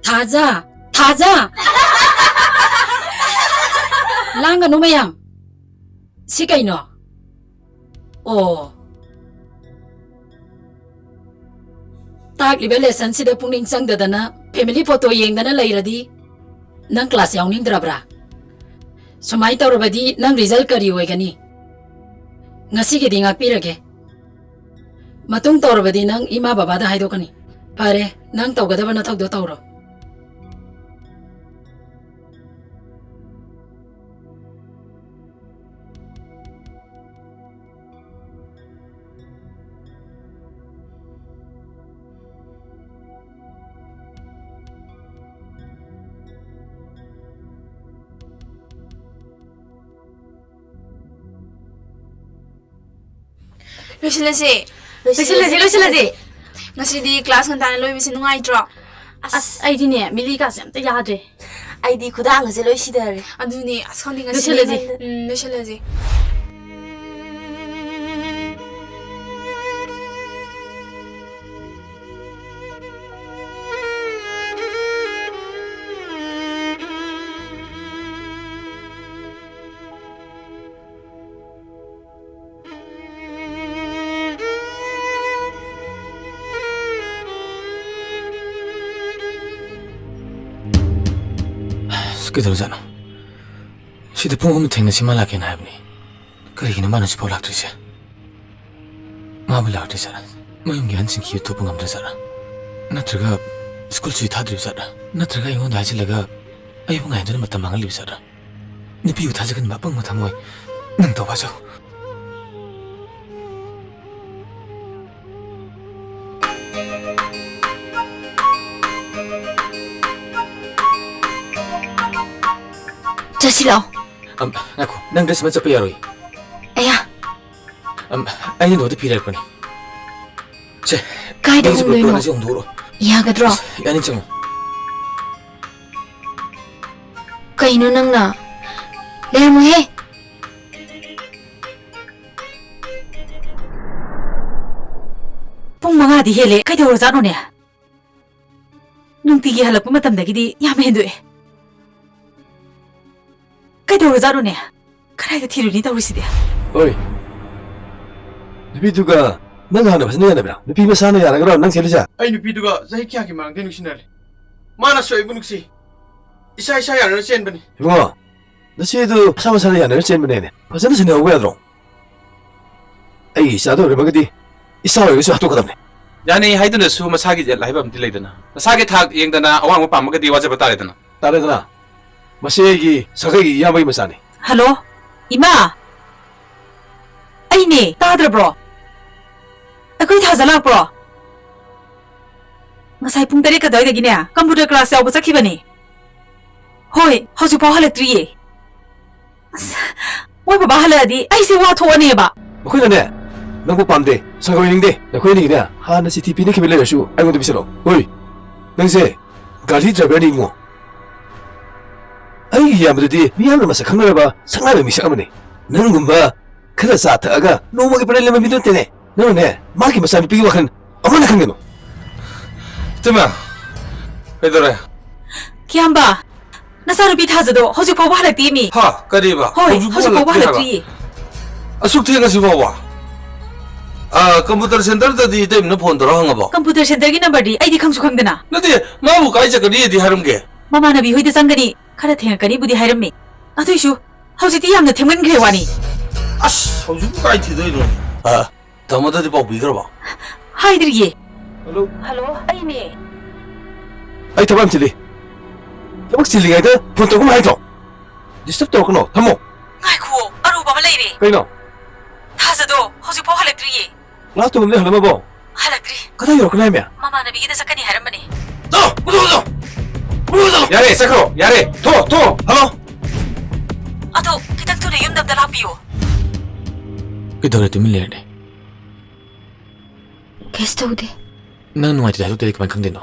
타자 랑가 노매양 시가이노 ताकलिबे lesson सिदे पुंगनिंग संगदना family photo येंगदना लैरदी नंग class यावनिंग द्रबरा समाई तौरबदी नंग रिजल्ट करी होयगनी ngasi gi dinga pirage matung taurbadi nang ima baba da haidokani pare nang tawgadaba na thawdo tawro loisilasi ngasidi class ngantana loibisi nungaitro aidine miliga samta yadre aidi khuda ngase loisidare aduni askhandi ngasi loisilasi 그대로잖아. 시대 풍음은 택내지 말라게 나야니. 그러기는 많은지 볼락들이지. 마음을 나오리잖아. 마음이 한층 기회 두 번 감들잖아. 나 들어가 스쿨 주위 다 들이잖아. 나 들어가 이거 나질래가 아이봉 안 되는 맛다 망을 리잖아. 네 비유 다 적은 맛방 못한 뭐이 능더 봐줘. 자시러 나고 난 그랬으면 저 빼야로이 에야 아니 너도 비례할 거니 제 가이드 홍노이노 정도로 이해가 들어 아니 좀 가이노 낭나 내무해 뽕망아디 헬레 가이드 오자노네 뭉티기 할라고 마탐다기디 야메도에 가이도르자로네 그래도 티르니 다우리시데 어이 누비두가 너가 하나 무슨 얘기하냐 누비 마사는 야라 그럼 난 셀리자 아이 누비두가 자이 키하기 망대 눅시나래 마나 쇼이부 눅시 이샤 야를 셴버니 이봉아 너시도 사마사는 야를 셴버네 벌써 너는 오고 야드롱 에이 이사도 얼마가디 이사와 여기서 핫도 가담네 야네 하이드는 수 마사기 라이브 딜레이드나 사기 탁 잉다나 어왕 못 밤먹게 와자 바따레드나 따레드나 마세기 사가기 야바이 마사네 할로 이마 아이니 따드르브로 아그이 타잘라브로 ngasai pung tari ka doi de gine computer class yaw basa khibani hoi hoju pa halatri oi baba haladi ai se wa thoane ba 너희는 너무 밤데 사가이닝데 너희는 그냥 하나 CCTV는 키빌레 여슈 아이고도 비서로 어이 너세 가리 잡아니 뭐 아이 야무디 미안을 마사 강나라 봐 상나라 미사가머니 너는 금바 그다 사타가 노모기 빨래면 믿었대네 너네 마기 마사니 비와한 어머나 강게노 뜸아 얘들아 kiamba nasaru bi thazado hoju pa halati mi 하 까리바 hoi hoju pa halati 숙태가시 봐봐 아 컴퓨터 센터다디 때문에 폰 들어 한가 봐 computer center gi number di ai di khangsu khangdana 너디 마부 가이자 그리디 하는 게 mama na bi hoide sangani khara thengakani budi hairammi aduisu hojiti yamna thengman gre wani 아씨 성주 가이티도 이런 아 더머더디 봐 비그러 봐 haidri hello ai ni 아이 더밤 찔리 더박 찔리가 있다 폰 조금 하이죠 디스톱 또 끊어 담모 ngaiku aru ba malairi 그이노 thazado hoju pa halati 라스트 없네 하나 봐 halati 가다 이렇게 나면 mama na bi gida sakani hairamani 너 무서워 야래 사카로 야래 도 하나 ado kitang tune yum damda lapiyo 그대로 밀려네 게스트 오데 난 누구한테 다도 되게 그만 강대노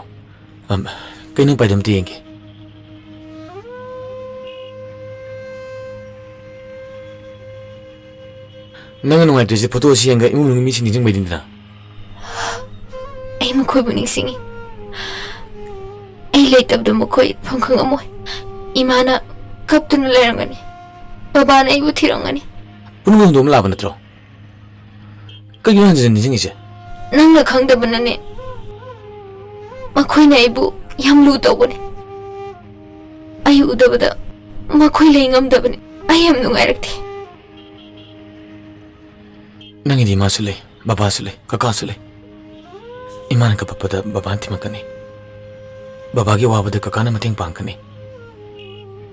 그는 빠이덤 뒤엔게 Nang nung ai dress photo si anga imung mi sing jing bai din na. Ai makhoi bu ningsingi. Ai leitab do makhoi phangkhang amoy. Imana kaptun lerangani. Baba na ibu thirangani. Punu dom la ban tro. Ka yu han jin jing ise. Nang na khangdabanane. Makhoi na ibu yam lu tawbane. Ai udabada makhoi leingam dabane. Ai am nungairakti. Nang di ma sule, baba sule, kaka sule. Iman ka papa da baba anti makani. Baba ge wa bada kaka na mating pangkani.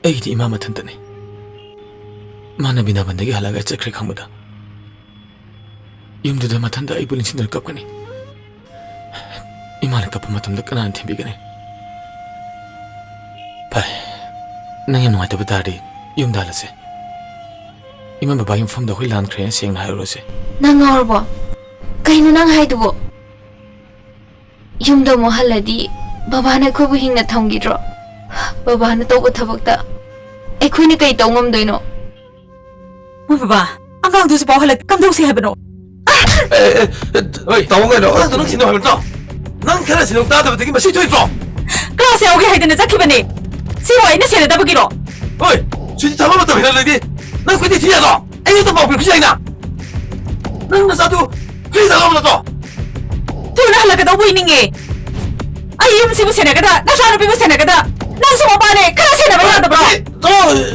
Ai di imam athan tane. Mana bina bandagi halaga chakre khangbada. Yum da mathan da ai bulin sindar kapkani. Iman ka papa matam da kana anti bigani. Pai. Nang yan ta batari yum dalase. Iman baba yum fam da hoi lan kre seng na hairo se. Nang ngawrbo. Kaino nang haidubo. Yumda mo haladi baba na khobu hingna thamgidro. Baba na tobo thabakta. Ekhoina kai tawngam doino. Moi baba. Angang du si paw halat kam dau si habano. Oi, tao cái đó, tao nó xin nó hay mình tao. Nang cái là xin nó ta tao phải cái mà xin thôi rồi. Class yaoge haidana zakhibani. Si wa ina sena dabagiro. Oi, suy tao mà tao phải là gì? Nang cái gì thì đó? Anh tao bảo việc gì nè? Nang là sao tu? Phi sao mà tao? Tu na halaga daw buiningi. Ai yum si bu sena kada. Na sanu bi bu sena kada. Nang si baba ne kara sena ba yada bro. 또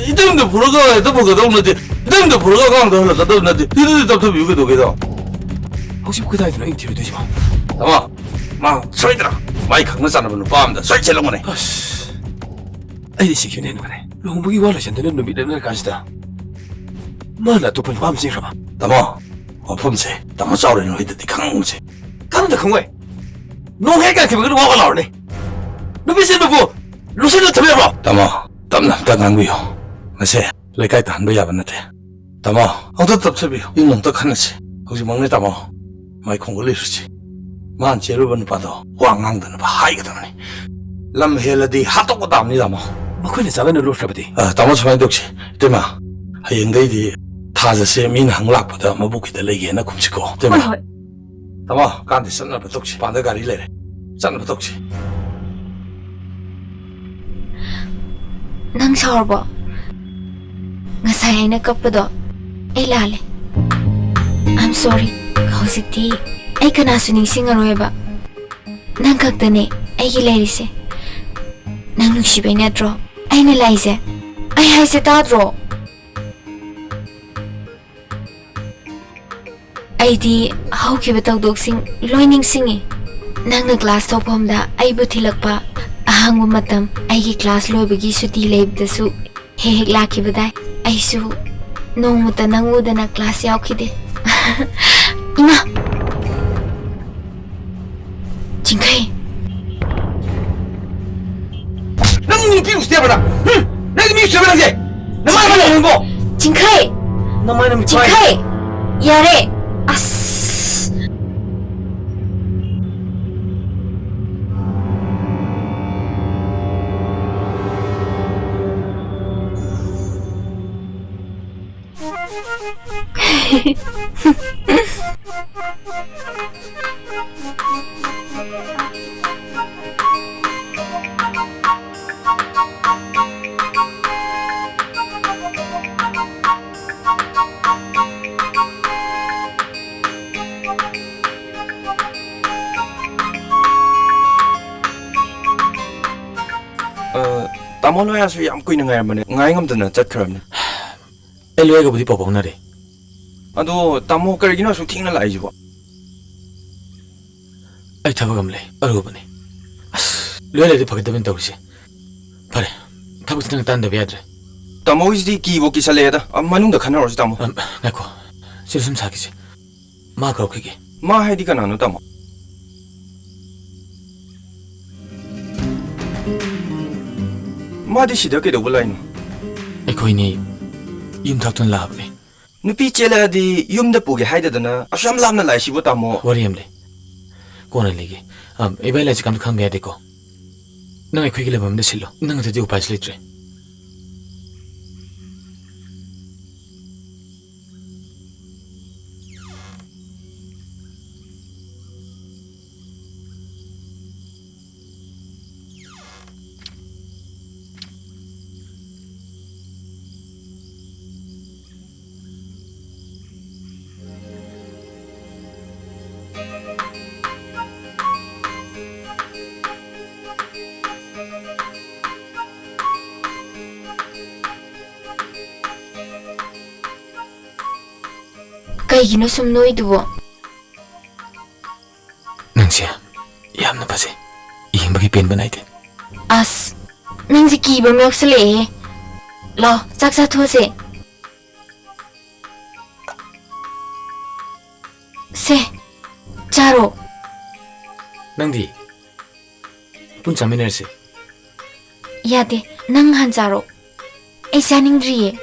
이때문에 부르가 또 뭐가 없는데 이때문에 부르가 강도 흘러가 없는데 이들 답답 이거 도게다 혹시 그 다이도 너 인터뷰 되지 마. 아마 막 소리들아 많이 강는 사람은 밤다 소리 질러 보네 ai đi xịt nên này, luôn buggy qua là chẳng thấy nó bị đến nơi cả gì mà là tụi mình bám xin rồi mà, 담아 어품세 담아 싸우려는 너희들 강무세 cái nó không vậy, nó hết cái kiểu cái nó vào này, nó biết xin mà bu, nó xin nó thầm rồi, 담아 담나 땅강비요 나세 레카이 단도 야반나테 담아 어떤 답답이요 이놈 또 하나지 혹시 먹네 담아 많이 공부리르지 만 제르번 봐도 왕왕드는 봐 하이가 담네 람 헬라디 하도고 담니 담아 mà quên là sao nó lột ra đi, 아 담아 처음에 독시 되마 하영데이디 타자세 민항락보다 뭐부기다 레게나 굶치고 Hoi 되마 hoi. 담아 간디 선나 독시 반대 가리 레레 선나 독시 Nang sorbo. Ngasay ay nagkapado. Ay lale. I'm sorry. Kausikti. Ay kanasuning singaroy ba? Nang kagdane. Ay gilayrise. Nang nuksibay na dro. Ay nalayse. Ay hayse ta dro. Ay di hawkiba tawdogsing loining singi. Nang nag-class tawpamda ay butilak pa. Ahang matam ay ki class loy bagi suti leib da su hehek laki badai ay su nong muta nanguda na class yaw kide ima Jingkai nang ni piu setiap mana, nang ni siapa lagi, nama mana yang bo, Jingkai nama nama Jingkai yare as Tamo lo ya su yam kui ngai mane ngai ngam dana chat kharam Ai loi ga budi papa na re. ado tamo kar gina su thing na lai jibo Ai thabagam le aru bane. As loi le phagda ben tawse. Pare. Thabuk nang tan da biadre. tamo is di ki bo ki sale da manung da khana ro tamo Ngako. Sirsum sakise. Ma ka khige. ma hai di kana no tamo ma di sida ke do bulai no Ai khoi ni yum thak ton la bane. nupi chela di yum da puge hai da na asam lam na lai sibo tamo Wari am le. Kona lege. Ai bai la chikam kham be de ko. Nang ai khoi ge le bam de silo. Nang te di upai slitre. ꯀꯩꯒꯤꯅꯣ ꯁꯨꯝ ꯅꯣꯏꯗꯨꯕꯣ? ꯅꯪꯁꯦ ꯌꯥꯝꯅ ꯐꯖꯩ. ꯌꯦꯡꯕꯒꯤ ꯄꯦꯟꯕ ꯅꯥꯏꯗꯦ. ꯑꯁ, ꯅꯪꯁꯦ ꯀꯤꯕ ꯑꯃ ꯌꯥꯎꯁꯜꯂꯛꯑꯦ. ꯂꯥꯛꯑꯣ, ꯆꯥꯛ ꯆꯥꯊꯣꯛꯑꯁꯦ. ꯁꯦ, ꯆꯥꯔꯣ. ꯅꯪꯗꯤ ꯄꯨꯟ ꯆꯥꯃꯤꯟꯅꯔꯁꯤ. ꯌꯥꯗꯦ, ꯅꯪ ꯍꯥꯟ ꯆꯥꯔꯣ. ꯑꯩ ꯆꯥꯅꯤꯡꯗ꯭ꯔꯤꯌꯦ.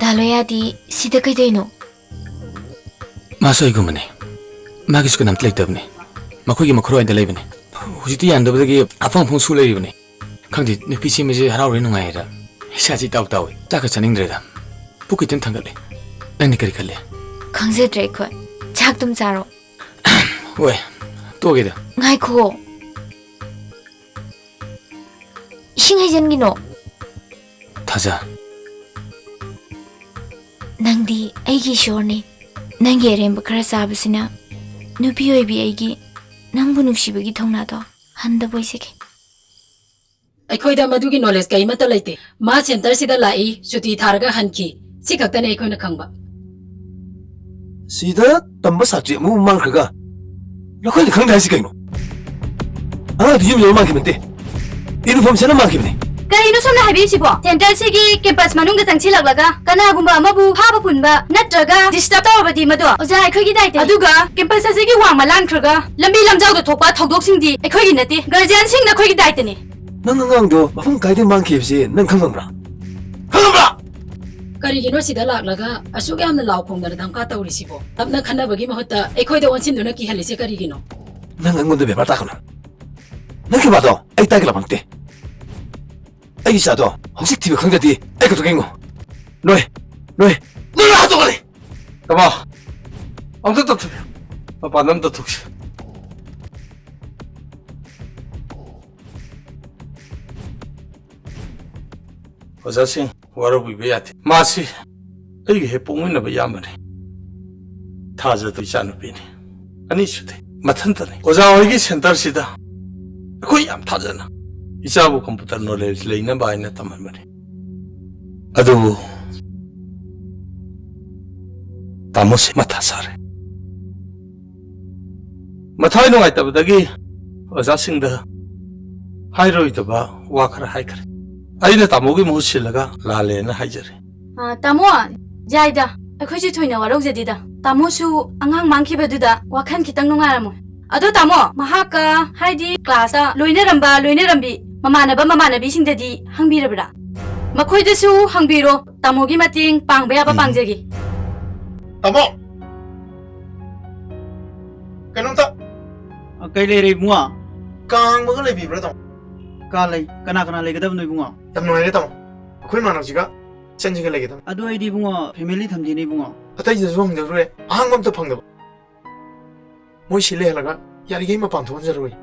ꯗꯥꯂꯣꯌꯥꯗꯤ ꯁꯤꯗ ꯀꯩꯗꯧꯏꯅꯣ? ꯃꯥꯁꯨ ꯑꯩꯒꯨꯝꯕꯅꯤ. ꯃꯥꯒꯤ ꯁ꯭ꯀꯨꯜ ꯑꯝꯇ ꯂꯩꯇꯕꯅꯤ. ꯃꯈꯣꯏꯒꯤ ꯃꯈꯣꯏꯗ ꯂꯩꯕꯅꯤ. ꯍꯧꯖꯤꯛꯇꯤ ꯌꯥꯟꯗꯕꯗꯒꯤ ꯑꯐꯪ ꯑꯐꯪ ꯁꯨ ꯂꯩꯔꯤꯕꯅꯤ. ꯈꯪꯗꯦ, ꯅꯨꯄꯤ ꯁꯦꯝꯕꯁꯦ ꯍꯔꯥꯎꯔꯦ ꯅꯨꯡꯉꯥꯏꯔꯦꯗ. ꯏꯁꯥꯁꯤ ꯏꯇꯥꯎ ꯇꯥꯎꯏ. ꯆꯥꯛꯀ ꯆꯥꯅꯤꯡꯗ꯭ꯔꯦꯗ. ꯄꯨꯛ ꯈꯤꯇꯪ ꯊꯥꯡꯒꯠꯂꯦ. ꯅꯪꯗꯤ ꯀꯔꯤ ꯈꯜꯂꯦ? ꯈꯪꯖꯗ꯭ꯔꯦ ꯑꯩꯈꯣꯏ. ꯆꯥꯛ ꯗꯨꯝ ꯆꯥꯔꯣ. ꯍꯣꯏ, ꯇꯣꯛꯑꯒꯦꯗ. ꯉꯥꯏꯈꯣ. 이싱 해전기노. 타자. ꯅꯪꯗꯤ ꯑꯩꯒꯤ ꯏꯁꯣꯔꯅꯤ. ꯅꯪꯒꯤ ꯑꯔꯦꯝꯕ ꯈꯔ ꯆꯥꯕꯁꯤꯅ ꯅꯨꯄꯤ ꯑꯣꯏꯕꯤ ꯑꯩꯒꯤ ꯅꯪꯕꯨ ꯅꯨꯡꯁꯤꯕꯒꯤ ꯊꯧꯅꯥꯗꯣ ꯍꯟꯗꯕ ꯑꯣꯏꯖꯒꯦ. ꯑꯩꯈꯣꯏꯗ ꯃꯗꯨꯒꯤ ꯅꯣꯂꯦꯖ ꯀꯩꯃꯠꯇ ꯂꯩꯇꯦ. ꯃꯥ ꯁꯦꯟꯇꯔꯁꯤꯗ ꯂꯥꯛꯏ, ꯁꯨꯇꯤ ꯊꯥꯔꯒ ꯍꯟꯈꯤ. ꯁꯤ ꯈꯛꯇꯅꯦ ꯑꯩꯈꯣꯏꯅ ꯈꯪꯕ. ꯁꯤꯗ ꯇꯝꯕ ꯁꯕꯖꯦꯛ ꯑꯃ ꯃꯥꯡꯈ꯭ꯔꯒ ꯅꯈꯣꯏꯅ ꯈꯪꯗꯦ ꯍꯥꯏꯁꯤ ꯀꯩꯅꯣ? ꯑꯉꯥꯡꯗꯨ ꯌꯨꯝ ꯌꯧꯔ ꯃꯥꯡꯈꯤꯕ ꯅꯠꯇꯦ. ꯌꯨꯅꯤꯐꯣꯔꯝ ꯁꯦꯠꯂ ꯃꯥꯡꯈꯤꯕꯅꯤ. ꯀꯔꯤꯅꯣ ꯁꯣꯝꯅ ꯍꯥꯏꯕꯤꯔꯤꯁꯤꯕꯣ? ꯁꯦꯟꯇꯔꯁꯤꯒꯤ ꯀꯦꯝꯄꯁ ꯃꯅꯨꯡꯗ ꯆꯪꯁꯤꯜꯂꯛꯂꯒ ꯀꯅꯥꯒꯨꯝꯕ ꯑꯃꯕꯨ ꯐꯥꯕ ꯄꯨꯟꯕ ꯅꯠꯇ꯭ꯔꯒ ꯗꯤꯁꯇꯔꯕ ꯇꯧꯔꯕꯗꯤ ꯃꯗꯣ ꯑꯣꯖꯥ ꯑꯩꯈꯣꯏꯒꯤ ꯗꯥꯏꯇꯅꯤ. ꯑꯗꯨꯒ ꯀꯦꯝꯄꯁ ꯑꯁꯤꯒꯤ ꯋꯥꯡꯃ ꯂꯥꯟꯈ꯭ꯔꯒ ꯂꯝꯕꯤ ꯂꯝꯖꯥꯎꯗ ꯊꯣꯛꯄ ꯊꯧꯗꯣꯛꯁꯤꯡꯗꯤ ꯑꯩꯈꯣꯏꯒꯤ ꯅꯠꯇꯦ. ꯒꯥꯔꯖꯤꯌꯥꯟꯁꯤꯡꯅ ꯑꯩꯈꯣꯏꯒꯤ ꯗꯥꯏꯇꯅꯤ. ꯅꯪ ꯑꯉꯥꯡꯗꯣ ꯃꯐꯝ ꯀꯥꯏꯗ ꯃꯥꯡꯈꯤꯕꯁꯤ ꯅꯪ ꯈꯪꯉꯝꯕ꯭ꯔꯥ? ꯈꯪꯉꯝꯕ꯭ꯔꯥ? ꯀꯔꯤꯒꯤꯅꯣ ꯁꯤꯗ ꯂꯥꯛꯂꯒ ꯑꯁꯨꯛ ꯌꯥꯝꯅ ꯂꯥꯎ ꯈꯣꯡꯗꯅ ꯙꯝꯀꯥ ꯇꯧꯔꯤꯁꯤꯕꯣ? ꯇꯞꯅ ꯈꯟꯅꯕꯒꯤ ꯃꯍꯨꯠꯇ ꯑꯩꯈꯣꯏꯗ ꯑꯣꯟꯁꯤꯟꯗꯨꯅ ꯀꯤꯍꯜꯂꯤꯁꯦ ꯀꯔꯤꯒꯤꯅꯣ? ꯅꯪ ꯑꯩꯉꯣꯟꯗ ꯕꯦꯕꯥꯔ ꯇꯥꯛꯀꯅꯨ. ꯅꯪꯒꯤ ꯋꯥꯗꯣ ꯑꯩ ꯇꯥꯒꯦ ꯂꯥꯛꯄ ꯅꯠꯇꯦ. ꯑꯩꯒꯤ ꯏꯆꯥꯗꯣ ꯍꯧꯖꯤꯛ ꯊꯤꯕ ꯈꯪꯗ꯭ꯔꯗꯤ ꯑꯩ ꯈꯛꯇ ꯌꯦꯡꯉꯣ. ꯅꯣꯏ ꯍꯥꯠꯇꯣꯛꯀꯅꯤ. ꯇꯥꯃꯣ, ꯑꯝꯇ ꯇꯞꯊꯕꯤꯌꯨ. ꯃꯄꯥꯟꯗ ꯑꯝꯇ ꯊꯣꯛꯁꯤ. ꯑꯣꯖꯥꯁꯤꯡ, ꯋꯥꯔꯧꯕꯤꯕ ꯌꯥꯗꯦ. ꯃꯥꯁꯤ ꯑꯩꯒꯤ ꯍꯦꯛ ꯄꯣꯛꯃꯤꯟꯅꯕ ꯏꯌꯥꯝꯕꯅꯤ. ꯊꯥꯖꯗꯣ ꯏꯆꯥꯅꯨꯄꯤꯅꯤ. ꯑꯅꯤꯁꯨꯗꯤ ꯃꯊꯟꯇꯅꯤ. ꯑꯣꯖꯥ ꯍꯣꯏꯒꯤ ꯁꯦꯟꯇꯔꯁꯤꯗ ꯑꯩꯈꯣꯏ ꯌꯥꯝ ꯊꯥꯖꯅ 이자부 컴퓨터 노래를 레이는 바이나 담은 말이. 아두 다모시 마타사레. 마타이노 있다보다기 어자싱다 하이로이드바 와카라 하이카레. 아이네 다모기 모실라가 라레나 하이저레. 타모 자이다. ꯑꯩꯈꯣꯏꯁꯨ ꯊꯣꯏꯅ ꯋꯥꯔꯧꯖꯗꯦꯗ. ꯇꯥꯃꯣꯁꯨ ꯑꯉꯥꯡ ꯃꯥꯡꯈꯤꯕꯗꯨꯗ ꯋꯥꯈꯜ ꯈꯤꯇꯪ ꯅꯨꯡꯉꯥꯏꯔꯝꯃꯣꯏ. ꯑꯗꯣ ꯇꯥꯃꯣ, ꯃꯍꯥꯛꯀ ꯍꯥꯏꯗꯤ ꯀ꯭ꯂꯥꯁꯇ ꯂꯣꯏꯅꯔꯝꯕꯤ ꯃꯃꯥꯟꯅꯕꯤꯁꯤꯡꯗꯗꯤ ꯍꯪꯕꯤꯔꯕ꯭ꯔꯥ? ꯃꯈꯣꯏꯗꯁꯨ ꯍꯪꯕꯤꯔꯣ. ꯇꯥꯃꯣꯒꯤ ꯃꯇꯦꯡ ꯄꯥꯡꯕ ꯌꯥꯕ ꯄꯥꯡꯖꯒꯦ. ꯇꯥꯃꯣ, ꯀꯩꯅꯣꯝꯇ ꯀꯩ ꯂꯩꯔꯦ ꯏꯕꯨꯡꯉꯣ? ꯀꯥꯡꯕꯒ ꯂꯩꯕꯤꯕ꯭ꯔꯥ ꯇꯥꯃꯣ? ꯀꯥ ꯂꯩ. ꯀꯅꯥ ꯂꯩꯒꯗꯕꯅꯣ ꯏꯕꯨꯡꯉꯣ? ꯌꯥꯝ ꯅꯨꯡꯉꯥꯏꯔꯦ ꯇꯥꯃꯣ. ꯑꯩꯈꯣꯏ ꯏꯃꯥꯟꯅꯕꯁꯤꯒ ꯆꯟꯁꯤꯒ ꯂꯩꯒꯗꯕ. ꯑꯗꯨ ꯑꯩꯗꯤ ꯏꯕꯨꯡꯉꯣ ꯐꯦꯃꯤꯂꯤ ꯊꯝꯗꯦꯅꯦ ꯏꯕꯨꯡꯉꯣ. ꯑꯇꯩꯗꯁꯨ ꯍꯪꯖꯈ꯭ꯔꯦ. ꯑꯍꯥꯡꯕ ꯑꯝꯇ ꯐꯪꯗꯕ. ꯃꯣꯏ ꯁꯤ ꯂꯩꯍꯜꯂꯒ ꯌꯥꯔꯤꯈꯩ ꯃꯄꯥꯟ ꯊꯣꯛꯍꯟꯖꯔꯣꯏ.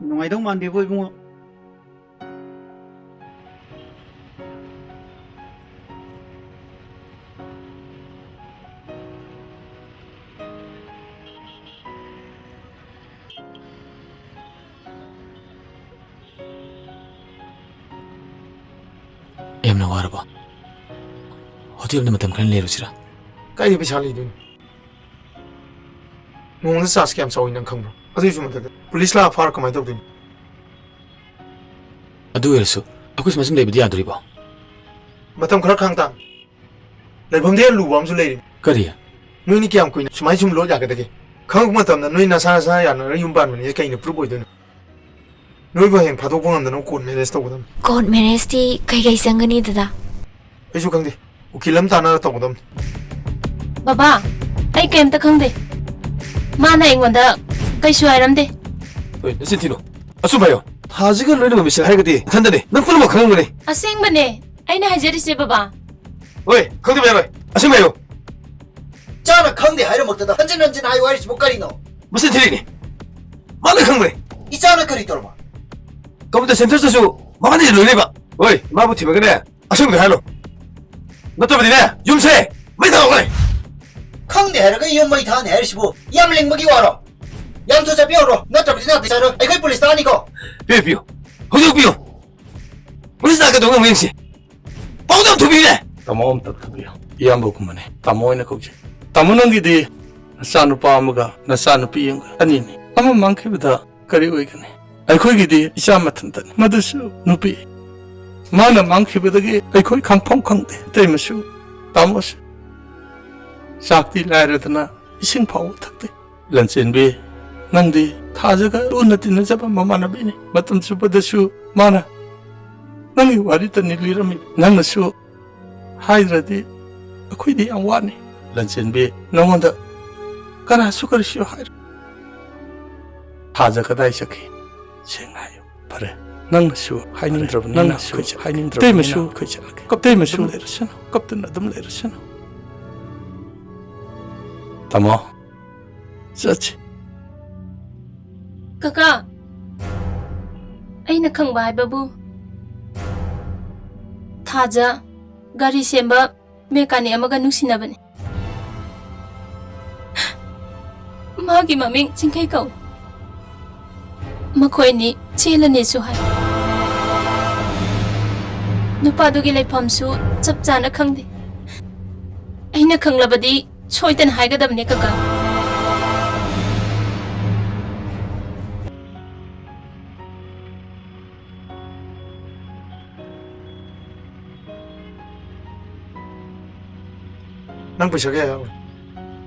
ꯅꯨꯡꯉꯥꯏꯗꯧ ꯃꯥꯟꯗꯦꯕꯣ ꯏꯕꯨꯡꯉꯣ. ꯌꯥꯝꯅ ꯋꯥꯔꯕ? ꯍꯣꯇꯦꯜꯗ ꯃꯇꯝ ꯈꯔ ꯂꯩꯔꯨꯁꯤꯔꯥ? ꯀꯥꯏꯗ ꯄꯩꯁꯥ ꯂꯩꯗꯣꯏꯅꯣ? ꯅꯣꯡꯃꯗ ꯆꯥꯔꯖ ꯀꯌꯥꯝ ꯆꯥꯎꯏ ꯅꯪ ꯈꯪꯕ꯭ꯔꯣ? ꯑꯗꯨꯏꯁꯨ ꯃꯊꯛꯇ ꯄꯨꯂꯤꯁ ꯂꯥꯛꯑ ꯐꯥꯔ ꯀꯃꯥꯏꯅ ꯇꯧꯗꯣꯏꯅꯣ? ꯑꯗꯨ ꯑꯣꯏꯔꯁꯨ ꯑꯩꯈꯣꯏ ꯁꯨꯃꯥꯏ ꯁꯨꯝ ꯂꯩꯕꯗꯤ ꯌꯥꯗꯣꯔꯤꯕꯣ? ꯃꯇꯝ ꯈꯔ ꯈꯥꯡ ꯇꯥꯕꯅꯤ. ꯂꯩꯐꯝꯗꯤ ꯍꯦꯟꯅ ꯂꯨꯕ ꯑꯃꯁꯨ ꯂꯩꯔꯤ. ꯀꯔꯤ? ꯅꯣꯏꯅꯤ ꯀꯌꯥꯝ ꯀꯨꯏꯅ ꯁꯨꯃꯥꯏ ꯁꯨꯝ ꯂꯣꯠ ꯌꯥꯒꯗꯒꯦ? ꯈꯪꯉꯛꯄ ꯃꯇꯝꯗ ꯅꯣꯏ ꯅꯁꯥ ꯌꯥꯅꯔ ꯌꯨꯝ ꯄꯥꯟꯕꯅꯤ ꯀꯩꯅ ꯄ꯭ꯔꯨꯞ ꯑꯣꯏꯗꯣꯏꯅꯣ? ꯅꯣꯏꯕꯨ ꯍꯌꯦꯡ ꯐꯥꯗꯣꯛꯄ ꯉꯝꯗꯅ ꯀꯣꯔꯠ ꯃꯦꯔꯦꯖ ꯇꯧꯒꯗꯕꯅꯤ. ꯀꯣꯔꯠ ꯃꯦꯔꯦꯖꯇꯤ ꯀꯩ ꯆꯪꯒꯅꯤ ꯗꯗꯥ? ꯑꯩꯁꯨ ꯈꯪꯗꯦ. ꯎꯀꯤꯜ ꯑꯃ ꯇꯥꯟꯅꯔ ꯇꯧꯒꯗꯕꯅꯤ. ꯕꯕꯥ, ꯑꯩ ꯀꯩꯝꯇ ꯈꯪꯗꯦ. ꯃꯥꯅ ꯑꯩꯉꯣꯟꯗ ꯀꯩꯁꯨ ꯍꯥꯏꯔꯝꯗꯦ. ꯍꯣꯏ, ꯅꯆꯤꯟ ꯊꯤꯅꯣ. ꯑꯆꯨꯝ ꯍꯥꯏꯌꯣ. ꯊꯥꯖꯤꯒ ꯂꯣꯏꯅꯕ ꯃꯤꯁꯛ ꯍꯥꯏꯔꯒꯗꯤ ꯏꯊꯟꯗꯅꯤ. ꯅꯪ ꯄꯨꯝꯅꯃꯛ ꯈꯪꯉꯝꯒꯅꯤ. ꯑꯁꯦꯡꯕꯅꯦ ꯑꯩꯅ ꯍꯥꯏꯖꯔꯤꯁꯦ ꯕꯕꯥ. ꯍꯣꯏ, ꯈꯪꯗꯕ ꯌꯥꯔꯣꯏ. ꯑꯁꯦꯡꯕ ꯍꯥꯏꯌꯣ. ꯆꯥꯅ ꯈꯪꯗꯦ ꯍꯥꯏꯔꯃꯛꯇꯗ ꯍꯟꯖꯤꯟ ꯍꯥꯏꯌꯨ ꯍꯥꯏꯔꯤꯁꯤꯕꯨ ꯀꯔꯤꯅꯣ? 무슨 틀리니? 말을 큰 거래. 이자나 그리 떨어. 그럼 센터 서수 마만이 놀래봐. 어이, 마부 팀에 그래. 아성도 할로. 너 때문에 юм세 왜 나오래? 강대 해라가 이엄마이 다 내리시고 얌링 먹이 와라. 얌투자 뼈로 너 때문에 나 비자로 아이고 police 아니고. 뼈. 호적 뼈. 우리 사가 동영 명시. 뻥당 투비네. Tamo om tatkabiyo. Iyambo kumane. Tamo ina kogje. Tamo nangidi nasanu pa amaga nasanu piyang anini. Ama mangke bida kari oigane. Aikoi gidi isha matantan. Madasu nupi. Mana mangke bida ge aikoi kangpong kangde. Taimasu. Tamosu. Shakti lairadana ising pawo takde. Lansenbi nangdi tajaga unatina jaba mamana bini. Matam subadasu mana. Nangi warita nilirami. Nangnasu 하이드라디 아코이디 안 와니 런센비 너무한다 가나 수거리시오 하이드 하자가다 이샤키 생나요 바래 낭나시오 하이닝 드러브 낭나시오 하이닝 드러브 데이마시오 그이샤라게 껍데이마시오 레르시나 껍데나 듬 레르시나 담아 자치 Kaka, ay nakangbahay babu. Taja, gari semba, mekani amaga nusinabane. Magi maming singkay kau. Makoy ni chila ni suhay. Nupadugi lay pamsu, chapchana kangdi. Ay nakanglabadi, choytan haigadab ni kaka. 난 부셔게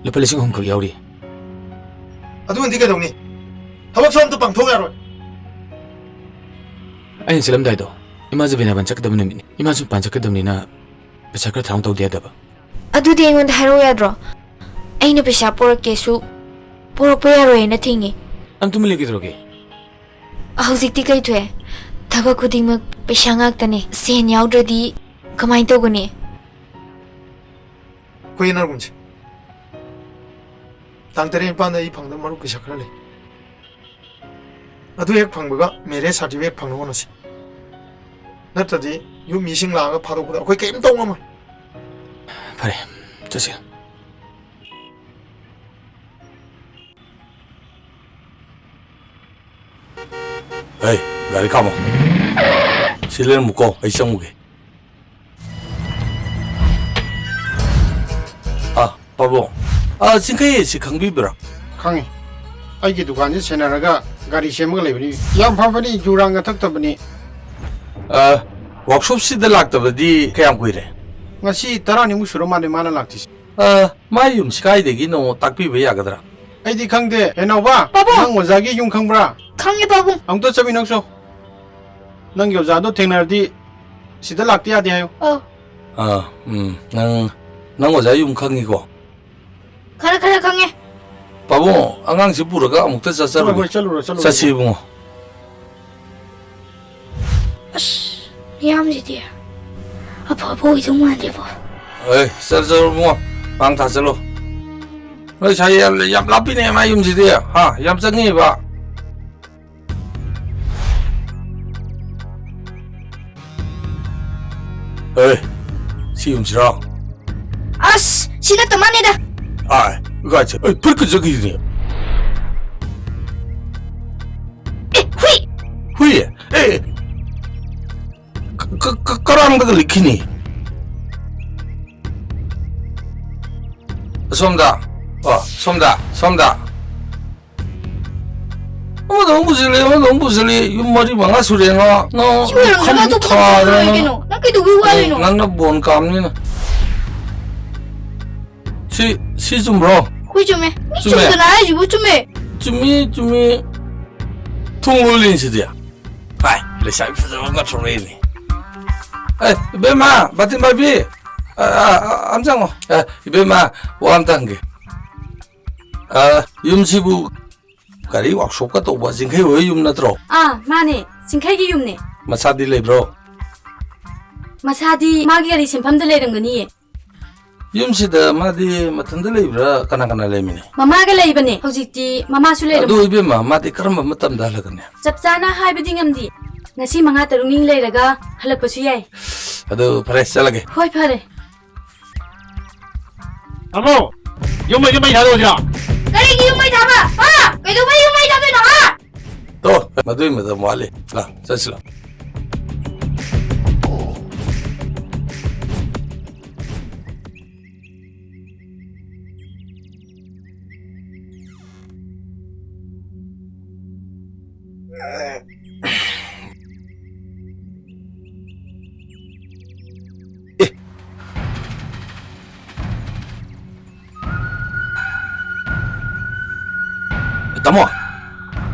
루파 리싱 홍크 야우리 아두건 네가 동니 하박 처음부터 방통하러 아니 실람다이도 이마즈 비나 반짝다브는 이마즈 반짝다브니나 베차크라 타운 타우디야다바 Adudi aingon haro yadro. Aina pesa porakesu. Poropero ena thingi. 안투밀리 기드로게 Hausikti kai thwe. Thaba khudingmak pesa ngak tane. Sen yaudradi kamai toguni. 고인할 군지 당때린 반에 이 방도 말고 시작하래 나도 핵 방부가 메레 사지백 방도 원하시 나타지 요 미싱 나가 파도보다 거기 게임 동어만 바래 저시 에이 가리 까모 실내는 묶고 이상 무게 바보 싱카이 시 강비브라 강이 아이게 두간지 세나라가 가리 셈을 레버니 얌파바니 주랑가 탁tabani 워크숍 시들 락tabadi kayam kuire ngasi tarani musuro mane mana laktis mayum sikai degi no takpi be yagadra aidi khangde enova nang ozagi yung khangbra Khange babu. amto chabi nangso nang yozado thengnardi sida lakti adi hayo nang oza yung khangigo Kara khange. 바보 안강시 부르가 아무것도 짰잖아 chalo 자치 붕어 Yamji apa boy 동안 돼 봐. 에이 쌀쌀 붕어 방 다슬로 너 자기 얌 라피네 마 юм지디야 얌짱이 봐 에이 시 юм지라 As, sila tamanida. 이거 아치 벌크 저기니 후이 에이 까라는 것도 리키니 솜다 너무 부실래 윤머리 망아 소리가 너 컴퓨터 나기도 왜 와요? 난나 뭔 감니나 시 좀 bro 그 좀해. 좀 나야지 뭐 좀해. 쯤이 통올린 시대야 아이 레샤이 부서가 트레이니 에이 베마 바틴 바비 암장어 베마 원단게 юм시부 가리 워크숍가 또 와진 게 왜 юм나들어 마네. 싱카이기 юм네. 마사디 레브로 마사디 마기가리 심팜들 내는 거니. ꯌꯨꯝꯁꯤꯗ ꯃꯥꯗꯤ ꯃꯊꯟꯇ ꯂꯩꯕ꯭ꯔꯥ ꯀꯅꯥ ꯀꯅꯥ ꯂꯩꯃꯤꯅꯤ ꯃꯃꯥꯒ ꯂꯩꯕꯅꯦ ꯍꯧꯖꯤꯛꯇꯤ ꯃꯃꯥꯁꯨ ꯂꯩꯔꯝ ꯑꯗꯨ ꯏꯕꯦꯝꯃ ꯃꯥꯗꯤ ꯀꯔꯝꯕ ꯃꯇꯝꯗ ꯍꯜꯂꯛꯀꯅꯤ ꯆꯞ ꯆꯥꯅ ꯍꯥꯏꯕꯗꯤ ꯉꯝꯗꯤ ngasi 5-6 ꯂꯩꯔꯒ ꯍꯜꯂꯛꯄꯁꯨ ꯌꯥꯏ ꯑꯗꯨ ꯐꯔꯦ ꯆꯠꯂꯒꯦ ꯍꯣꯏ ꯐꯔꯦ ꯇꯥꯃꯣ ꯌꯨꯝꯃꯩ ꯊꯥꯗꯣꯛꯑꯁꯤꯔꯣ ꯀꯔꯤꯒꯤ ꯌꯨꯝꯃꯩ ꯊꯥꯕ ꯀꯩꯗꯧꯕꯩ ꯌꯨꯝꯃꯩ ꯊꯥꯗꯣꯏꯅꯣ ꯇꯣ ꯃꯗꯨꯏ ꯃꯇꯝ ꯋꯥꯠꯂꯤ ꯂꯥ ꯆꯠꯁꯤ ꯂꯥ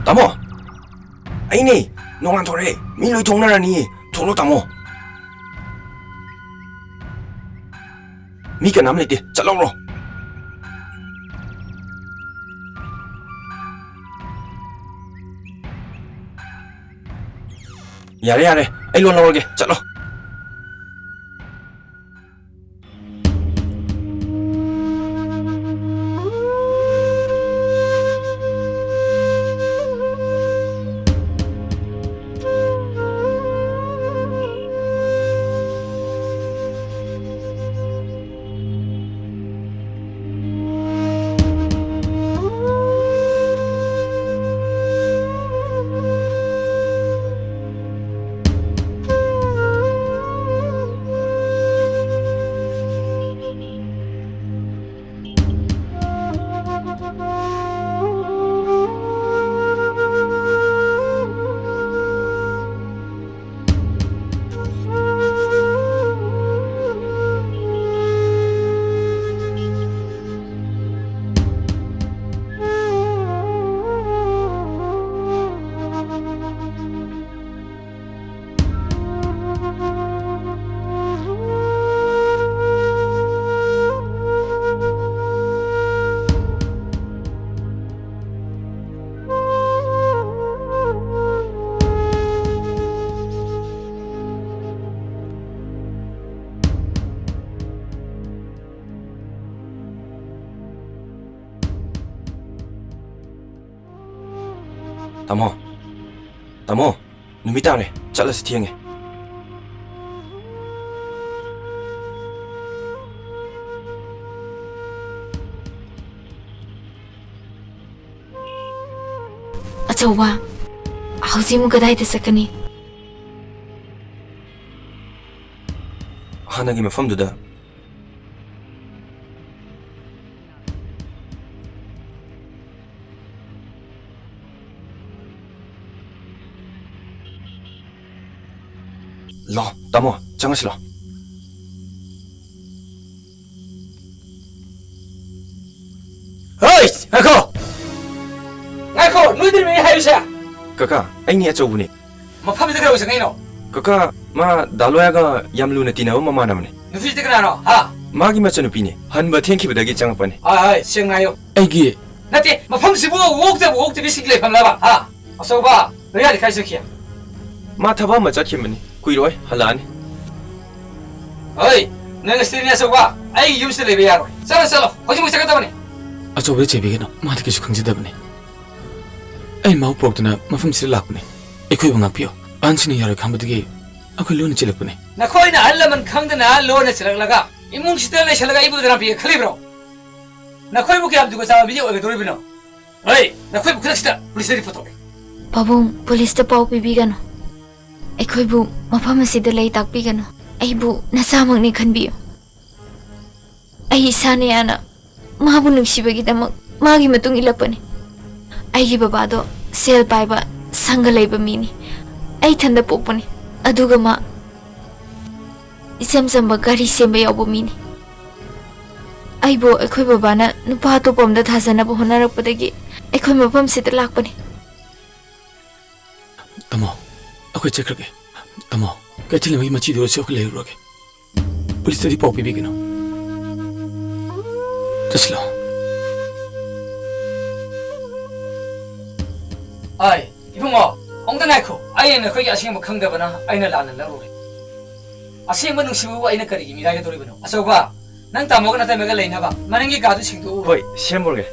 Tamo, ini nongan thore, mi loi thong na ni, thong lo tamo. Mi ka nam lete, chalo ro. Yare, ai lo lo ge, chalo. Tamo, numita ne, chala si thienge. Achawa, hauji mu kadai ta sakani. Hanagi mafam duda. Lo, tamo, jangan silo. Hei, Ngako, nuôi đi mình hay sao? Kaka, ai ni achau buni. Mà pháp biết cái đâu sang nó? Kaka, ma daloya ga yamlu na tina mama namne. Nó phi cái nào? Ha? Magi machanu pini. Han ba thank you badagi chang pani. Ai, xem ngay yo. Ai gi Nè tí, mà pháp sĩ walk thì biết xích lệ phẩm là ba. Ha? À sao ba? Người ta đi khai sao kia? Ma thaba ma chat khimani. Kui roi, halani. Oi, nang istri ni sao ba? Ai yum se lệ bây giờ rồi. Sao? Có chuyện gì cái tao này? ꯑꯆꯧꯕ ꯆꯦꯕꯤꯒꯅꯣ ꯃꯥꯗꯤ ꯀꯩꯁꯨ ꯈꯪꯖꯗꯕꯅꯤ ꯑꯩ ꯃꯥꯕꯨ ꯄꯣꯛꯇꯨꯅ ꯃꯐꯝꯁꯤꯗ ꯂꯥꯛꯄꯅꯤ ꯑꯩꯈꯣꯏꯕꯨ ꯉꯥꯛꯄꯤꯌꯨ ꯑꯍꯟꯁꯤꯅ ꯌꯥꯔꯣꯏ ꯈꯪꯕꯗꯒꯤ ꯑꯩꯈꯣꯏ ꯂꯣꯟꯅ ꯆꯦꯜꯂꯛꯄꯅꯤ ꯅꯈꯣꯏꯅ ꯑꯍꯜ ꯂꯃꯟ ꯈꯪꯗꯅ ꯂꯣꯟꯅ ꯆꯦꯜꯂꯛꯂꯒ ꯏꯃꯨꯡꯁꯤꯗ ꯂꯩꯁꯜꯂꯒ ꯑꯩꯕꯨ ꯗꯔꯥꯝ ꯄꯤꯒꯦ ꯈꯜꯂꯤꯕ꯭ꯔꯣ ꯅꯈꯣꯏꯕꯨ ꯀꯌꯥꯝ ꯖꯨꯒꯣꯠ ꯆꯥꯕ ꯃꯤꯑꯣꯏ ꯑꯣꯏꯒꯗꯧꯔꯤꯕꯅꯣ ꯍꯣꯏ ꯅꯈꯣꯏꯕꯨ ꯈꯨꯗꯛꯁꯤꯗ ꯄꯨꯂꯤꯁꯇ ꯔꯤꯄꯣꯔꯠ ꯇꯧꯒꯦ ꯄꯥꯕꯨꯡ ꯄꯨꯂꯤꯁꯇ ꯄꯥꯎ ꯄꯤꯕꯤꯒꯅꯨ ꯑꯩꯈꯣꯏꯕꯨ ꯃꯐꯝ ꯑꯁꯤꯗ ꯂꯩ ꯇꯥꯛꯄꯤꯒꯅꯨ ꯑꯩꯕꯨ ꯅꯁꯥꯃꯛꯅꯤ ꯈꯟꯕꯤꯌꯨ ꯑꯩ ꯏꯁꯥꯅ ꯌꯥꯅ ꯃꯥꯕꯨ ꯅꯨꯡꯁꯤꯕꯒꯤꯗꯃꯛ ꯃꯥꯒꯤ ꯃꯇꯨꯡ ꯏꯜꯂꯛꯄꯅꯤ ꯑꯩꯒꯤ ꯕꯕꯥꯗꯣ ꯁꯦꯜ ꯄꯥꯏꯕ ꯁꯪꯒ ꯂꯩꯕ ꯃꯤꯅꯤ ꯑꯩ ꯊꯟꯗ ꯄꯣꯛꯄꯅꯤ ꯑꯗꯨꯒ ꯃꯥ ꯏꯆꯝ ꯆꯝꯕ ꯒꯥꯔꯤ ꯁꯦꯝꯕ ꯌꯥꯎꯕ ꯃꯤꯅꯤ ꯑꯩꯕꯨ ꯑꯩꯈꯣꯏ ꯕꯕꯥꯅ ꯅꯨꯄꯥ ꯑꯇꯣꯞꯄ ꯑꯃꯗ ꯊꯥꯖꯅꯕ ꯍꯣꯠꯅꯔꯛꯄꯗꯒꯤ ꯑꯩꯈꯣꯏ ꯃꯐꯝꯁꯤꯗ ꯂꯥꯛꯄꯅꯤ ꯇꯥꯃꯣ ꯑꯩꯈꯣꯏ ꯆꯠꯈ꯭ꯔꯒꯦ ꯇꯥꯃꯣ ꯀꯩꯊꯦꯜ ꯑꯃꯒꯤ ꯃꯆꯤꯗ ꯑꯣꯏꯔꯁꯨ ꯑꯩꯈꯣꯏ ꯂꯩꯔꯨꯔꯒꯦ ꯄꯨꯂꯤꯁꯇꯗꯤ ꯄꯥꯎ ꯄꯤꯕꯤꯒꯅꯨ ꯆꯠꯁꯤꯂꯣ ꯑꯩ 이봉어 엉덩 ꯉꯥꯏꯈꯣ ꯑꯩꯅ ꯅꯈꯣꯏꯒꯤ ꯑꯁꯦꯡꯕ ꯈꯪꯗꯕꯅ ꯑꯩꯅ ꯂꯥꯟꯅ ꯂꯧꯔꯨꯔꯦ ꯑꯁꯦꯡꯕ ꯅꯨꯡꯁꯤꯕꯕꯨ ꯑꯩꯅ ꯀꯔꯤꯒꯤ ꯃꯤꯔꯥꯏꯒꯗꯧꯔꯤꯕꯅꯣ ꯑꯆꯧꯕ ꯅꯪ ꯇꯥꯃꯣꯒ ꯅꯠꯇꯃꯒ ꯂꯩꯅꯕ ꯃꯅꯤꯡꯒꯤ ꯀꯥꯗꯨ ꯁꯦꯡꯗꯣꯛꯎ. ꯍꯣꯏ ꯁꯦꯝꯃꯨꯔꯒꯦ.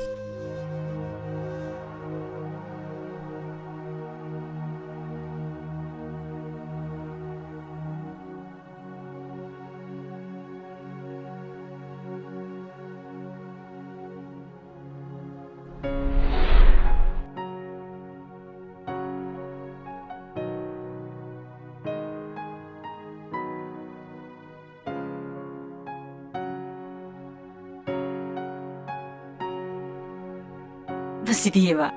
Positiva.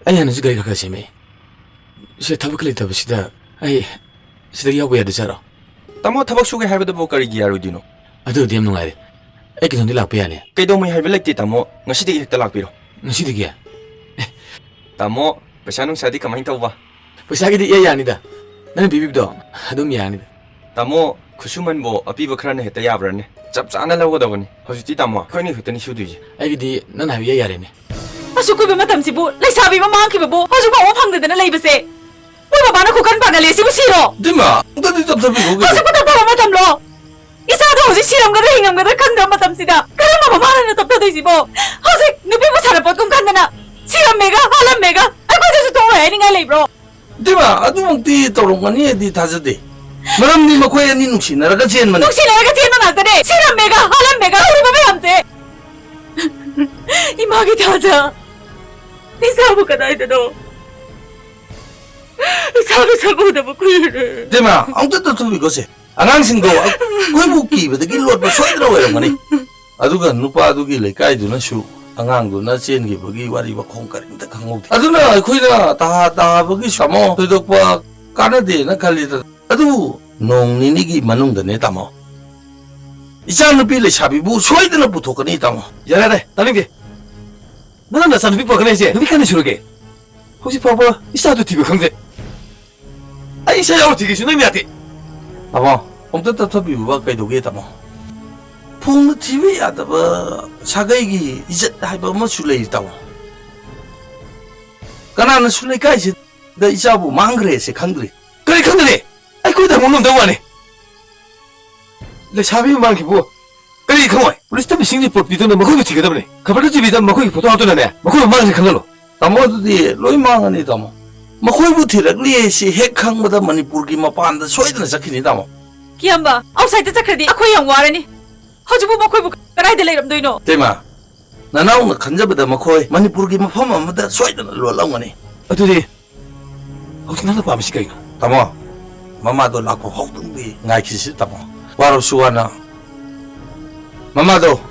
ꯑꯩ ꯍꯥꯟꯅꯁꯨ ꯒꯥꯔꯤ ꯈꯔ ꯁꯦꯝꯃꯦ ꯁꯤ ꯊꯕꯛ ꯂꯩꯇꯕꯁꯤꯗ ꯑꯩ ꯁꯤꯗ ꯌꯥꯎꯕ ꯌꯥꯗꯖꯥꯔꯣ ꯇꯥꯃꯣ ꯊꯕꯛ ꯁꯨꯒꯦ ꯍꯥꯏꯕꯗꯨꯕꯨ ꯀꯔꯤꯒꯤ ꯌꯥꯔꯣꯏꯗꯣꯏꯅꯣ ꯑꯗꯨꯗꯤ ꯌꯥꯝ ꯅꯨꯡꯉꯥꯏꯔꯦ ꯑꯩ ꯀꯩꯅꯣꯝꯗꯤ ꯂꯥꯛꯄ ꯌꯥꯅꯤ ꯀꯩꯗꯧꯉꯩ ꯍꯥꯏꯕ ꯂꯩꯇꯦ ꯇꯥꯃꯣ ꯉꯁꯤꯗꯒꯤ ꯍꯦꯛꯇ ꯂꯥꯛꯄꯤꯔꯣ ꯉꯁꯤꯗꯒꯤ ꯇꯥꯃꯣ ꯄꯩꯁꯥ ꯅꯨꯡꯁꯥꯗꯤ ꯀꯃꯥꯏꯅ ꯇꯧꯕ ꯄꯩꯁꯥꯒꯤꯗꯤ ꯏꯌꯥ ꯌꯥꯅꯤꯗ ꯅꯪꯅ ꯄꯤꯕꯤꯕꯗꯣ ꯑꯗꯨꯝ ꯌꯥꯅꯤꯗ ꯇꯥꯃꯣ ꯈꯨꯠꯁꯨꯃꯟꯕꯨ ꯑꯄꯤꯕ ꯈꯔꯅ ꯍꯦꯛꯇ ꯌꯥꯕ꯭ꯔꯅꯦ ꯆꯞ ꯆꯥꯅ ꯂꯧꯒꯗꯕꯅꯤ ꯍꯧꯖꯤꯛꯇꯤ ꯇꯥꯃꯣ ꯑꯩꯈꯣꯏꯅꯤ ꯈꯛꯇꯅꯤ ꯁꯨꯗꯣꯏꯁꯦ ꯑꯩꯒꯤꯗꯤ ꯅꯪꯅ ꯍꯥꯏꯕ ꯏꯌꯥ ꯌꯥꯔꯦꯅꯦ ꯑꯁꯨꯛ ꯀꯨꯏꯕ ꯃꯇꯝꯁꯤꯕꯨ ꯂꯩꯁꯥꯕꯤ ꯑꯃ ꯃꯥꯡꯈꯤꯕꯕꯨ ꯍꯧꯖꯤꯛ ꯐꯥꯎꯕ ꯐꯪꯗꯗꯅ ꯂꯩꯕꯁꯦ ꯃꯣꯏ ꯃꯄꯥꯅ ꯈꯨꯀꯟ ꯄꯥꯟꯅꯂꯦ ꯁꯤꯕꯨ ꯁꯤꯔꯣ ꯗꯤꯃꯥ ꯑꯝꯇꯗꯤ ꯇꯞꯊꯕꯤꯈꯣ ꯍꯧꯖꯤꯛꯄꯨ ꯇꯞꯊꯕ ꯃꯇꯝꯂꯣ 이사도 혹시 실험가도 행함가도 강남 마담시다 그런 거 뭐하는 답변도 있지고 혹시 누비고 살아보던 간다나 실험매가 할람매가 아빠도 또 애니가 레이브로 디마 아두몽띠 떠롱가니 에디 다저디 마람니 마코에 아니 눅시나라가 지엔만 눅시나라가 지엔만 안다네 실험매가 할람매가 우리 몸에 함재 이 막이 다자 네 사부가 나이대도 사도 사고다 먹고 이래 디마 아무것도 투비고세 아랑싱도 고이부끼ꯕꯗꯒꯤ ꯂꯣꯠꯄ ꯁꯣꯏꯗ꯭ꯔ ꯑꯣꯏꯔꯝꯒꯅꯤ ꯑꯗꯨꯒ ꯅꯨꯄꯥꯗꯨꯒꯤ ꯂꯩꯀꯥꯏꯗꯨꯅꯁꯨ ꯑꯉꯥꯡꯗꯨꯅ ꯆꯦꯟꯈꯤꯕꯒꯤ ꯋꯥꯔꯤ ꯋꯥꯈꯣꯡ ꯀꯔꯤꯝꯇ ꯈꯪꯍꯧꯗꯦ ꯑꯗꯨꯅ ꯑꯩꯈꯣꯏꯅ ꯇꯥꯕꯒꯤ ꯇꯥꯃꯣ ꯊꯣꯏꯗꯣꯛꯄ ꯀꯥꯟꯅꯗꯦꯅ ꯈꯜꯂꯤꯗ ꯑꯗꯨꯕꯨ ꯅꯣꯡ ꯅꯤꯅꯤꯒꯤ ꯃꯅꯨꯡꯗꯅꯦ ꯇꯥꯃꯣ 이장누피 레샤비부 소이드나 부토거니 따모 야라래 나는게 나는 나 산누피 버거네 이제 누비 칸에 주르게 혹시 봐봐 이사도 TV 강대 아이 샤야오 TV 주는 미한테 따모 엄뜻다 터비부가 까이도게 따모 풍느 TV 야다바 사가이기 이제 하이버머 술레이 따모 까나는 술레이까 이제 나 이사부 망그레세 강들이 그래 강들이 아이 거기다 못 놈다고 하네 레샤비 망기부 그래 가만 우리 스타비 싱리법 비도는 먹고 튀게 되네 가발도 집이다 먹고 보도 하더네 먹고 망을 강갈로 따모드디 로이 망하니 따모 먹고 티락리에시 핵항보다 머니푸르기 마판다 소이드나 잡히니 따모 기안바 아웃사이드 자크디 아코이 영와라니 허주부 먹고 까라이들 레이람도이노 대마 나나오나 간잡다 먹고 머니푸르기 마판 아무다 소이드나 로랑거니 어디지 혹시 나도 밤 시간이나 따모 마마도 라고 혹등비 나이키시 따모 와로 수와나 마마도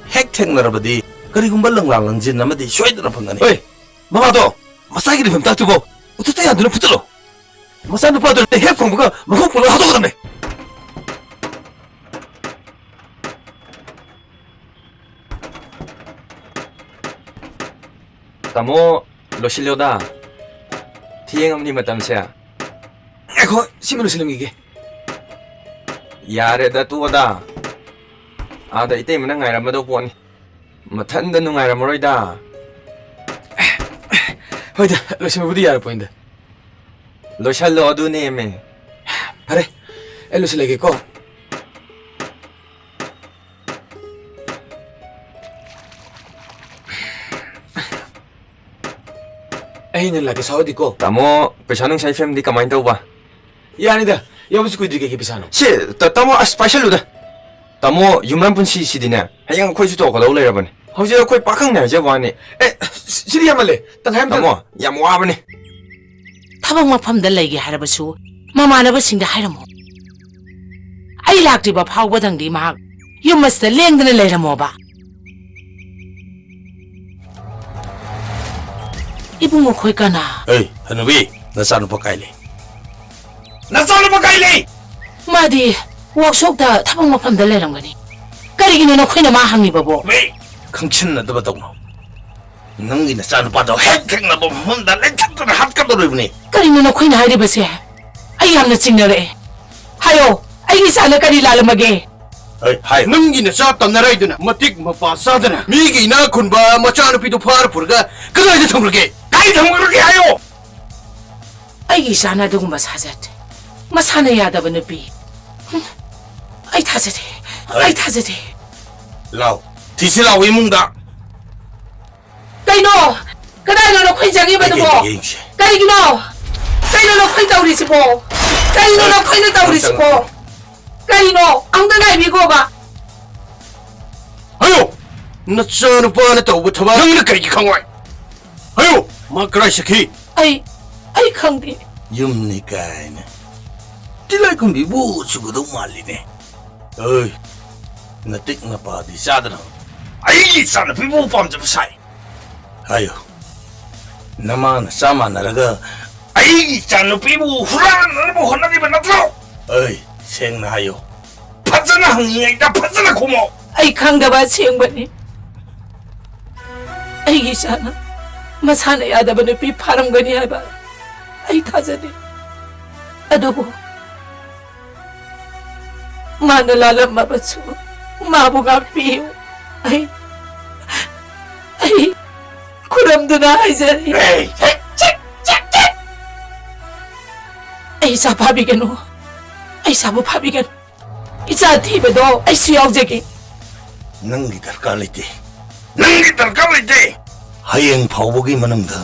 핵택너라버디 그리고 벌렁랑랑진 나머지 쇼이드나 펑가니 어이 마마도 마사기를 좀 따두고 어떻게 안 되는 붙들어 마사는 빠들 때 핵풍부가 먹고 불러 하도 그러네 따모 로실료다 티행엄니 마담세야 에코 시민을 실는 이게 야레다 뚜어다 아다 이때 문ang ngairamado poni mathanda nungairamoroida hoida losimabudi yar poinda losallo adune me pare losilege ko ayna lage saudi ko tamo pesanung sai family kamain tauba yanida yobsu kuidrige ke pisano si tamo special uda tamo yumran pun si sidina hayang khoi su to ko lo leirabani hauji khoi pakhang na je wani siri yamale tang ham tamo yam wabani ꯊꯕꯛ ꯃꯐꯝꯗ ꯂꯩꯒꯦ ꯍꯥꯏꯔꯕꯁꯨ ꯃꯃꯥꯟꯅꯕꯁꯤꯡꯗ ꯍꯥꯏꯔꯝꯃꯣ ꯑꯩ ꯂꯥꯛꯇ꯭ꯔꯤꯕ ꯐꯥꯎꯕꯗꯪꯗꯤ ꯃꯍꯥꯛ ꯌꯨꯝ ꯑꯁꯤꯗ ꯂꯦꯡꯗꯅ ꯂꯩꯔꯝꯃꯣꯕ 이bungo khoi kana 에이 하누비 나사누파 까일리 나사누파 까일리 마디 워크숍다 타박 mafamda leramgani karigino na khoina ma hangni babo 왜 강친나도 바다고 ꯅꯪꯒꯤ ꯅꯆꯥꯅꯨꯄꯥꯗꯣ ꯍꯦꯛ ꯊꯦꯡꯅꯕ ꯃꯐꯝꯗ ꯂꯩꯊꯠꯇꯨꯅ ꯍꯥꯠꯀꯗꯧꯔꯤꯕꯅꯤ ꯀꯔꯤꯅꯣ ꯅꯈꯣꯏꯅ ꯍꯥꯏꯔꯤꯕꯁꯦ ꯑꯩ ꯌꯥꯝꯅ ꯆꯤꯡꯅꯔꯛꯑꯦ ꯍꯥꯏꯌꯣ ꯑꯩꯒꯤ ꯏꯆꯥꯅ ꯀꯔꯤ ꯂꯥꯜꯂꯝꯃꯒꯦ ꯍꯥꯏ ꯅꯪꯒꯤ ꯅꯆꯥ ꯇꯝꯅꯔꯛꯏꯗꯨꯅ ꯃꯇꯤꯛ ꯃꯄꯥ ꯆꯥꯗꯅ ꯃꯤꯒꯤ ꯏꯅꯥꯛ ꯈꯨꯟꯕ ꯃꯆꯥꯅꯨꯄꯤꯗꯨ ꯐꯥꯔ ꯄꯨꯔꯒ ꯀꯗꯥꯏꯗ ꯊꯝꯈ꯭ꯔꯒꯦ ꯀꯥꯏ ꯊꯝꯈ꯭ꯔꯒꯦ ꯍꯥꯏꯌꯣ ꯑꯩꯒꯤ ꯏꯆꯥꯅ ꯑꯗꯨꯒꯨꯝꯕ ꯁꯥꯖꯠ ꯃꯁꯥꯅ ꯌꯥꯗꯕ ꯅꯨꯄꯤ ꯑꯩ ꯊꯥꯖꯗꯦ ꯂꯥꯎ ꯊꯤꯁꯤ ꯂꯥꯎ ꯏꯃꯨꯡꯗ ꯀꯩꯅꯣ ꯀꯗꯥꯏꯅꯣ ꯅꯈꯣꯏ ꯆꯪꯉꯤꯕꯗꯨꯕꯣ ꯌꯦꯡꯁꯦ ꯀꯔꯤꯒꯤꯅꯣ ꯀꯩꯅꯣ ꯅꯈꯣꯏ ꯇꯧꯔꯤꯁꯤꯕꯣ ꯀꯩꯅꯣ ꯅꯈꯣꯏꯅ ꯇꯧꯔꯤꯁꯤꯕꯣ ꯀꯩꯅꯣ ꯑꯝꯇ ꯉꯥꯏꯕꯤꯈꯣꯕ 하요! 너쩌는 뻔에 또 붙어봐 형님은 그렇게 강화해 하요! 마크라이 시키 ꯑꯩ ꯈꯪꯗꯦ ꯌꯨꯝꯅꯤ ꯀꯥꯏꯅ ꯇꯤꯂꯥꯏꯈꯨꯝꯕꯤ ꯆꯨꯒꯗꯧ ꯃꯥꯜꯂꯤꯅꯦ ꯑꯩ ꯅꯇꯤꯛ ꯅꯄꯥꯗꯤ ꯆꯥꯗꯅ ꯑꯩꯒꯤ ꯏꯆꯥꯅꯨꯄꯤꯕꯨ ꯄꯥꯝꯖꯕ ꯁꯥꯏ ꯍꯥꯏꯌꯣ ꯅꯃꯥꯅ ꯆꯥꯃꯥꯟꯅꯔꯒ ꯑꯩꯒꯤ ꯏꯆꯥꯅꯨꯄꯤꯕꯨ ꯍꯨꯔꯥꯟꯅꯕ ꯍꯣꯠꯅꯔꯤꯕ ꯅꯠꯇ꯭ꯔꯣ ꯑꯩ ꯁꯦꯡꯅ ꯍꯥꯏꯌꯣ ꯐꯖꯅ ꯍꯪꯉꯤꯉꯩꯗ ꯐꯖꯅ ꯈꯨꯝꯃꯣ ꯑꯩ ꯈꯪꯗꯕ ꯑꯁꯦꯡꯕꯅꯤ ꯑꯩꯒꯤ ꯏꯆꯥꯅ ꯃꯁꯥꯅ ꯌꯥꯗꯕ ꯅꯨꯄꯤ ꯐꯥꯔꯝꯒꯅꯤ ꯍꯥꯏꯕ ꯑꯩ ꯊꯥꯖꯗꯦ ꯑꯗꯨꯕꯨ ꯃꯥꯅ ꯂꯥꯜꯂꯝꯃꯕꯁꯨ ꯃꯥꯕꯨ ꯉꯥꯛꯄꯤꯌꯨ ꯑꯩ ꯈꯨꯔꯝꯗꯨꯅ ꯍꯥꯏꯖꯔꯤ ꯑꯩ ꯏꯆꯥ ꯐꯥꯕꯤꯒꯅꯨ ꯑꯩ ꯏꯆꯥꯕꯨ ꯐꯥꯕꯤꯒꯅꯨ ꯏꯆꯥ ꯊꯤꯕꯗꯣ ꯑꯩꯁꯨ ꯌꯥꯎꯖꯒꯦ ꯅꯪꯒꯤ ꯗꯔꯀꯥꯔ ꯂꯩꯇꯦ ꯍꯌꯦꯡ ꯐꯥꯎꯕꯒꯤ ꯃꯅꯨꯡꯗ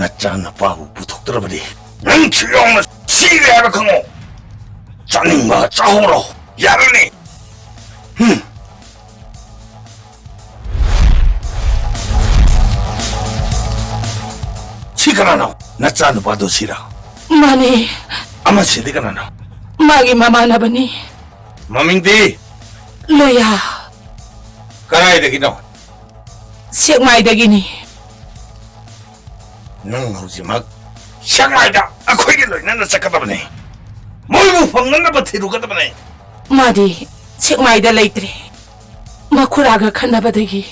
ꯅꯆꯥꯅꯨꯄꯥꯕꯨ ꯄꯨꯊꯣꯛꯇ꯭ꯔꯕꯗꯤ ꯅꯪꯁꯨ ꯌꯥꯎꯅ ꯁꯤꯔꯦ ꯍꯥꯏꯕ ꯈꯪꯉꯣ ꯆꯥꯅꯤꯡꯕ ꯆꯥꯍꯧꯔꯣ ꯌꯥꯔꯅꯤ ꯁꯤ ꯀꯅꯥꯅꯣ ꯅꯆꯥꯅꯨꯄꯥꯗꯣ 시라 마니 아마 시디 그나노 마기 마마나버니 마밍디 로야 가라야 되기노 시역마이덕이니 능 하지마 시역마이다 아코이게 로이나나 짝가다보네 뭘부 방난나바 테루가다보네 마디 시역마이다 레이트리 마쿠라가 칸나바덕이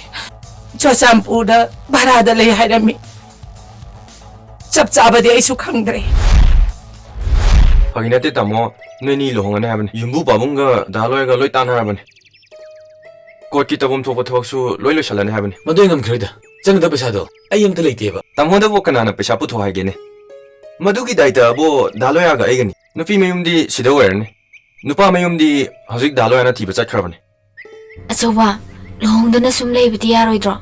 저짬뿌다 바라다 레이 하이라미 짭짭하디 아이수 캉드레 하긴 했대 따모 너니 로홍하네 하면 윤부 바bun가 달로이가 로이 딴하라면 꽃기 따봄 토고 토박수 로이로 샬라네 하면 ꯃꯗꯨ ꯉꯝꯈ꯭ꯔꯦꯗ ꯆꯪꯒꯗꯕ ꯄꯩꯁꯥꯗꯣ ꯑꯩ ꯑꯝꯇ ꯂꯩꯇꯦꯕ 따모ꯗꯕꯨ ꯀꯅꯥꯅ ꯄꯩꯁꯥ ꯄꯨꯊꯣ ꯍꯥꯏꯒꯦꯅꯦ ꯃꯗꯨꯒꯤ ꯗꯥꯏꯇꯕꯨ ꯗꯥꯂꯣꯌꯥꯒ ꯑꯩꯒꯅꯤ ꯅꯨꯄꯤ ꯃꯌꯨꯝꯗꯤ ꯁꯤꯗ ꯑꯣꯏꯔꯅꯤ ꯅꯨꯄꯥ ꯃꯌꯨꯝꯗꯤ ꯍꯧꯖꯤꯛ ꯗꯥꯂꯣꯌꯥꯅ ꯊꯤꯕ ꯆꯠꯈ꯭ꯔꯕꯅꯤ ꯑꯆꯧꯕ ꯂꯨꯍꯣꯡꯗꯅ ꯁꯨꯝ ꯂꯩꯕꯗꯤ ꯌꯥꯔꯣꯏꯗ꯭ꯔꯣ